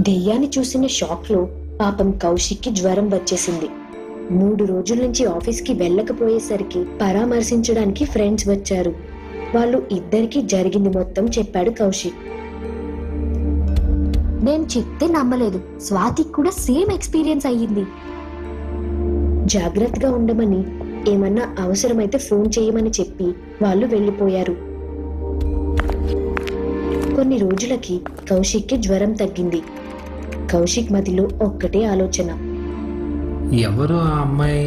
దెయ్యాన్ని చూసిన షాక్ లో పాపం కౌశిక్ కి జ్వరం వచ్చేసింది. 3 రోజుల నుంచి ఆఫీస్కి వెళ్ళకపోయేసరికి పరామర్శించడానికి ఫ్రెండ్స్ వచ్చారు. వాళ్ళు ఇద్దరికి జరిగింది మొత్తం చెప్పాడు కౌశిక్. నేను చెప్తే నమ్మలేదు. స్వాతికి కూడా సేమ్ ఎక్స్పీరియన్స్ అయ్యింది. జాగ్రత్తగా ఉండమని, ఏమన్నా అవసరమైతే ఫోన్ చేయమని చెప్పి వాళ్ళు వెళ్ళిపోయారు. కొన్ని రోజులకి కౌశిక్ కి జ్వరం తగ్గింది. కౌశిక్ మదిలో ఒక్కటే ఆలోచన, ఎవరు ఆ అమ్మాయి?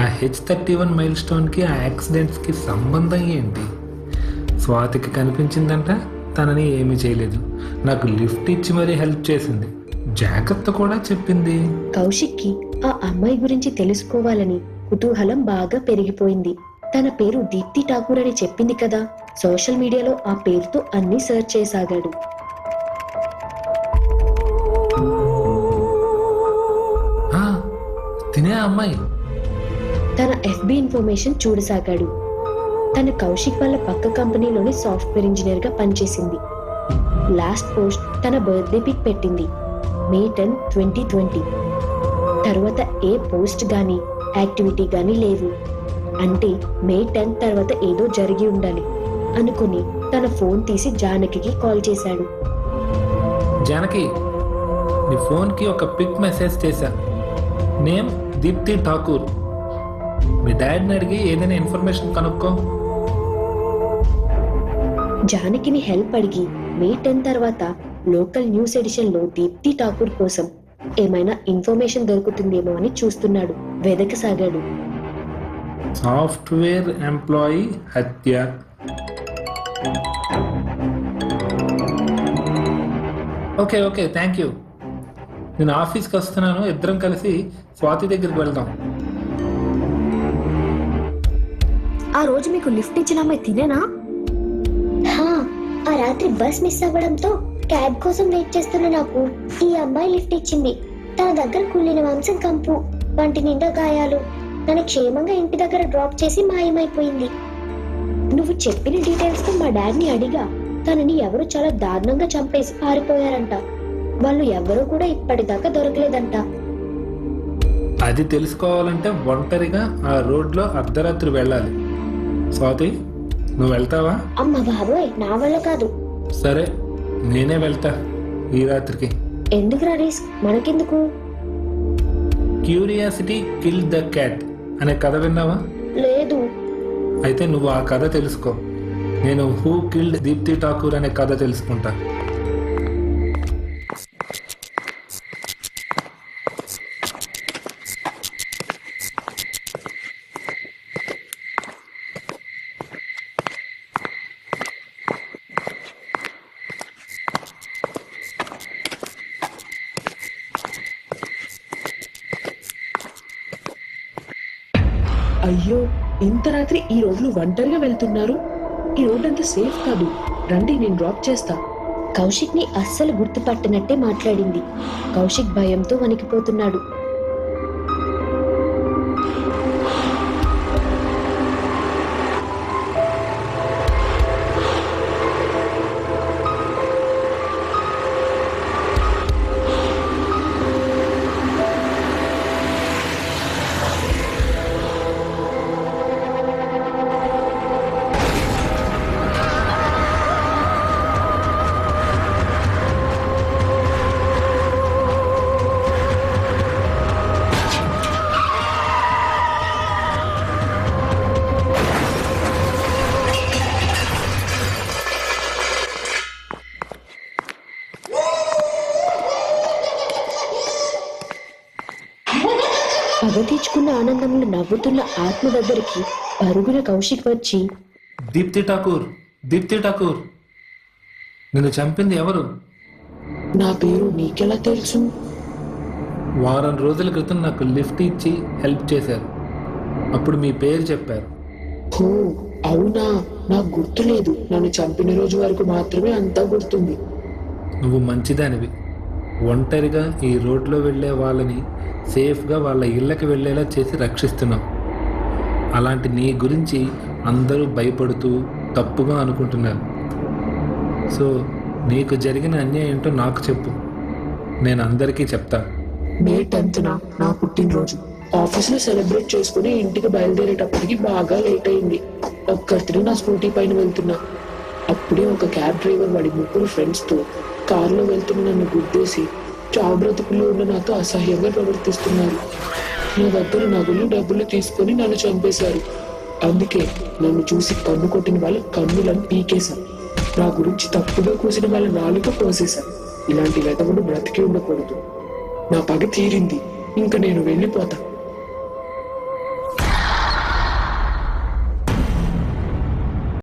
ఆ H31 మైల్ స్టోన్కి ఆ యాక్సిడెంట్స్కి సంబంధం ఏంటి? స్వాతికి కనిపించిందంట, తనని ఏమీ చేయలేదు, నాకు లిఫ్ట్ ఇచ్చి మరీ హెల్ప్ చేసింది, జాగ్రత్త కూడా చెప్పింది. కౌశిక్ కి ఆ అమ్మాయి గురించి తెలుసుకోవాలని కుతూహలం బాగా పెరిగిపోయింది. తన పేరు దీప్తి ఠాకూర్ అని చెప్పింది కదా, సోషల్ మీడియాలో ఆ పేరుతో అన్ని సెర్చ్ చేసాగాడు. తినే అమ్మాయి. తన FB ఇన్ఫర్మేషన్ చూడసాగాడు. తన కౌశిక్ వాళ్ళ పక్క కంపెనీలోని సాఫ్ట్వేర్ ఇంజనీర్ గా పనిచేసింది. లాస్ట్ పోస్ట్ తన బర్త్డే పిక్ పెట్టింది, May 10, 2020. తర్వాత ఏ పోస్ట్ గానీ యాక్టివిటీ గానీ లేవు. అంటే May 10 తర్వాత ఏదో జరిగి ఉండాలి అనుకుని తన ఫోన్ తీసి జానకి కాల్ చేశాడు. జానకి, నీ ఫోన్కి ఒక పిక్ మెసేజ్ చేశా, నేమ్ దీప్తి ఠాకూర్. మీ డాడీని అడిగి ఏదైనా ఇన్ఫర్మేషన్ కనుక్కో. జానకిని హెల్ప్ అడిగి May 10 తర్వాత లోకల్ న్యూస్ ఎడిషన్ లో దీప్తి ఠాకూర్ కోసం ఏమైనా ఇన్ఫర్మేషన్ దొరుకుతుందేమో అని చూస్తున్నాడు, వెదకసాగాడు. సాఫ్ట్వేర్ ఎంప్లాయీ హత్య. Okay okay, thank you. నేను ఆఫీస్కి వస్తున్నాను, ఇద్దరం కలిసి స్వాతి దగ్గరికి వెళ్దాం. ఆ రోజు మీకు లిఫ్ట్ ఇచ్చిన అమ్మాయి తినేనా? ఆ రాత్రి బస్ మిస్ అవ్వడంతో క్యాబ్ కోసం వెయిట్ చేస్తున్న నాకు ఈ అమ్మాయి లిఫ్ట్ ఇచ్చింది. తన దగ్గర కుళ్ళిన మాంసం కంపు, వంటి నిండా గాయాలు, నన్ను క్షేమంగా ఇంటి దగ్గర డ్రాప్ చేసి మాయమైపోయింది. నువ్వు చెప్పిన డీటెయిల్స్ తో మా డాడీని అడిగా. తనని ఎవరు చాలా దారుణంగా చంపేసి పారిపోయారంట. వాళ్ళు ఎవరూ కూడా ఇప్పటిదాకా దొరకలేదంట. అది తెలుసుకోవాలంటే ఒంటరిగా ఆ రోడ్లో అర్ధరాత్రి వెళ్ళాలి. స్వాతి, నువ్వు వెళ్తావా? అమ్మ బాబోయ్, నా వల్ల కాదు. సరే, నేనే వెళ్తా ఈ రాత్రికి. ఎందుకురా రిస్క్, మనకెందుకు? క్యూరియాసిటీ కిల్ ద క్యాట్ అనే కథ విన్నావా? లేదు. అయితే నువ్వు ఆ కథ తెలుసుకో, నేను హూ కిల్డ్ దీప్తి ఠాకూర్ అనే కథ తెలుసుకుంటా. అయ్యో, ఇంత రాత్రి ఈ రోజులు ఒంటరిగా వెళ్తున్నారు? ఈ రోడ్ అంత సేఫ్ కాదు, రండి నేను డ్రాప్ చేస్తా. కౌశిక్ ని అస్సలు గుర్తుపట్టినట్టే మాట్లాడింది. కౌశిక్ భయంతో వణికిపోతున్నాడు. పగ తీర్చుకున్న ఆనందంలో నవ్వుతున్న ఆత్మ దగ్గరికి పరుగున కౌశిక్ వచ్చి, దీప్తి ఠాకూర్, దీప్తి ఠాకూర్, నిన్ను చంపింది ఎవరు? నా పేరు నీకెలా తెలుసు? వారం రోజుల క్రితం నాకు లిఫ్ట్ ఇచ్చి హెల్ప్ చేశారు, అప్పుడు మీ పేరు చెప్పారు. ఓ అవునా, నాకు గుర్తులేదు. నన్ను చంపిన రోజు వరకు మాత్రమే అంతా గుర్తుంది. నువ్వు మంచిదానివి. ఒంటరిగా ఈ రోడ్లో వెళ్ళే వాళ్ళని సేఫ్గా వాళ్ళ ఇళ్ళకి వెళ్ళేలా చేసి రక్షిస్తున్నావు. అలాంటి నీ గురించి అందరూ భయపడుతూ తప్పుగా అనుకుంటున్నారు. సో నీకు జరిగిన అన్యాయం ఏంటో నాకు చెప్పు, నేను అందరికీ చెప్తా. మే 10th నా పుట్టినరోజు. ఆఫీస్ లో సెలబ్రేట్ చేసుకుని ఇంటికి బయలుదేరేటప్పటికి బాగా లేట్ అయింది. ఒక్కరిని నా స్కూటీ పైన వెళ్తున్నా. అప్పుడే ఒక క్యాబ్ డ్రైవర్ వాడి 3 ఫ్రెండ్స్ తో కారులో వెళ్తున్న నన్ను గుద్దేసి చావు బ్రతుకుల్లో ఉన్న నాతో అసహ్యంగా ప్రవర్తిస్తున్నారు. నా దగ్గర నగలు డబ్బులు తీసుకొని నన్ను చంపేశారు. అందుకే నన్ను చూసి కన్ను కొట్టిన వాళ్ళ కన్నులను పీకేశాను. నా గురించి తప్పుగా కూసిన వాళ్ళ నాలుక కోసేశాను. ఇలాంటి వెధవలు బ్రతికి ఉండకూడదు. నా పగ తీరింది. ఇంకా నేను వెళ్ళిపోతా.